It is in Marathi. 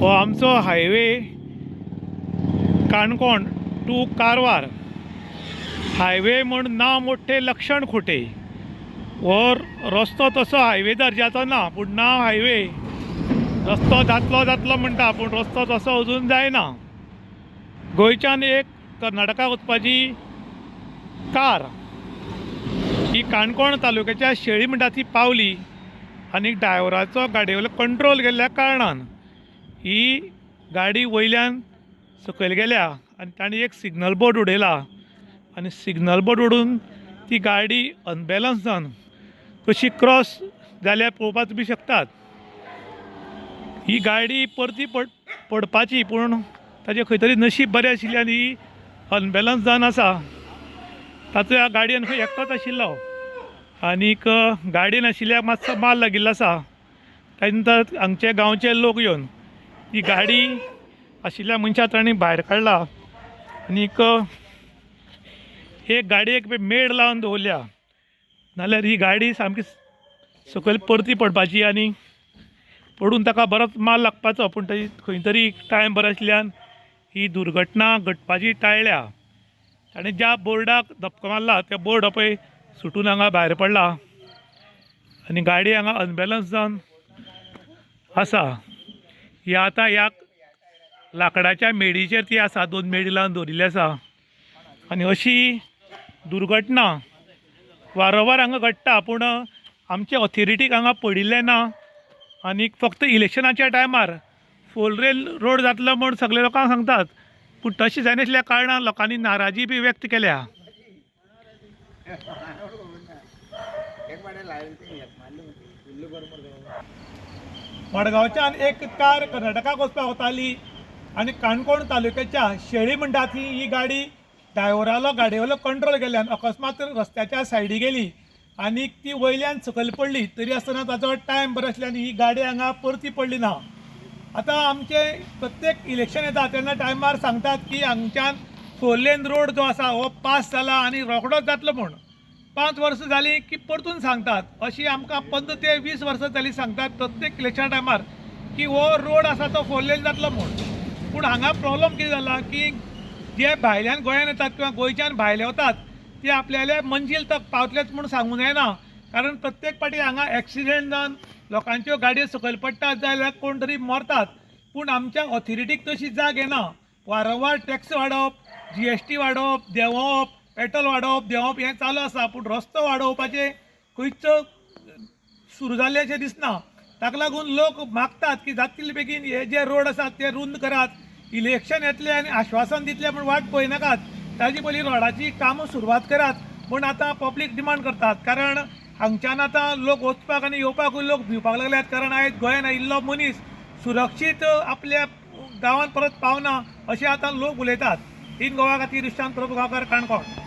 हो आमचो highway Canacona to Karwar highway म्हण ना मोठे लक्षण खोटे हो रस्तो तसो हायवे दर्जाचो ना पूण नाव हायवे रस्तो जातलो म्हणटा पूण रस्तो तसो अजून जायना। गोंयच्यान एक कर्नाटकाक वचपाची कार ही काणकोण तालुक्याच्या शेळी म्हणटा ती पावली आनी ड्रायव्हराचो गाडयेवयलो कंट्रोल गेल्ल्या कारणान ही गाडी वयल्यान सकयल गेल्या आनी ताणें एक सिग्नल बोर्ड उडयला आनी सिग्नल बोर्ड उडून ती गाडी अनबेलन्स जावन कशी क्रॉस जाल्यार पळोवपाक तुमी शकतात। ही गाडी परती पडपाची पूण ताजें खंय तरी नशीब बरें आशिल्ल्यान ही अनबेलन्स जावन आसा। ताचो ह्या गाडयेन खंय एकटोच आशिल्लो आनीक गाडयेन आशिल्ल्याक मातसो माल लागिल्लो आसा। त्या नंतर हांगचे गांवचे लोक येवन ही गाडी आशिल्ल्या मनशाक तांणी भायर काडला आनीक एक गाडयेक मेड लावन दवरल्या नाल्यार ही गाडी सामकी सकयल परती पडपाची आनी पडून ताका बरोच माल लागपाचो पूण ताजी खंय तरी टायम बरो आशिल्ल्यान ही दुर्घटना घडपाची टाळ्ळ्या। ताणें ज्या बोर्डाक धपको मारला त्या बोर्ड पळय सुटून हांगा भायर पडला आनी गाडी हांगा अनबेलन्स जावन आसा। ही आतां ह्या लाकडाच्या मेडीचेर ती आसा, 2 मेडी लावन दवरिल्ली आसा आनी अशी दुर्घटना वारंवार हांगा घडटा पूण आमचे ऑथॉरिटीक हांगा पडिल्लें ना। आनी फक्त इलेक्शनाच्या टायमार 4 लेन रोड जातलो म्हूण सगळे लोकांक सांगतात पूण तशें जायनाशिल्ल्या कारणान लोकांनी नाराजी बी व्यक्त केल्या। मडगांवच्यान एक कार कर्नाटकाक वचपाक वताली आनी काणकोण तालुक्याच्या शेळी म्हणटा ती ही गाडी ड्रायव्हरालो गाडयेवयलो कंट्रोल गेल्ल्यान अकस्मात रस्त्याच्या सायडी गेली आनी ती वयल्यान सकयल पडली। तरी आसतना ताचो टायम बरो आशिल्ल्यान ही गाडी हांगा परती पडली ना। आतां आमचे प्रत्येक इलेक्शन येता तेन्ना टायमार सांगतात की हांगच्यान 4 लेन रोड जो आसा हो पास जाला आनी रोखडोच जातलो म्हूण 5 वर्सां जालीं की परतून सांगतात। अशी आमकां 15 ते 20 वर्सां जालीं सांगतात प्रत्येक इलेक्शन टायमार की हो रोड आसा तो 4 लेन जातलो म्हूण। पूण हांगा प्रॉब्लम कितें जाला की जे भायल्यान गोंयान येतात किंवा गोंयच्यान भायले वतात ते आपल्याले मंजील तक पावतलेच म्हूण सांगूं येना। कारण प्रत्येक फावटी हांगा एक्सिडेंट जावन लोकांच्यो गाडयो सकयल पडटात जाल्यार कोण तरी मरतात पूण आमच्या ऑथॉरिटीक तशी जाग येना। वारंवार टॅक्स वाडोवप, GST वाडोवप, देंवोवप, पेट्रोल वाडोवप देंवोवप हें चालू आसा पूण रस्तो वाडोवपाचें खंयच सुरू जाल्लें अशें दिसना। ताका लागून लोक मागतात की जाता तितले बेगीन हे जे रोड आसात ते रुंद करात, इलेक्शन येतलें आनी आश्वासन दितलें म्हूण वाट पळयनाकात, ताजी पयलीं रोडाची कामां सुरवात करात म्हूण आतां पब्लीक डिमांड करतात। कारण हांगच्यान आतां लोक वचपाक आनी येवपाकूय लोक भिवपाक लागल्यात कारण आयज गोंयान आयिल्लो मनीस सुरक्षीत आपल्या गांवांत परत पावना अशें आतां लोक उलयतात। इन गोवा खातीर विश्रांत प्रभू गांवकार, काणकोण।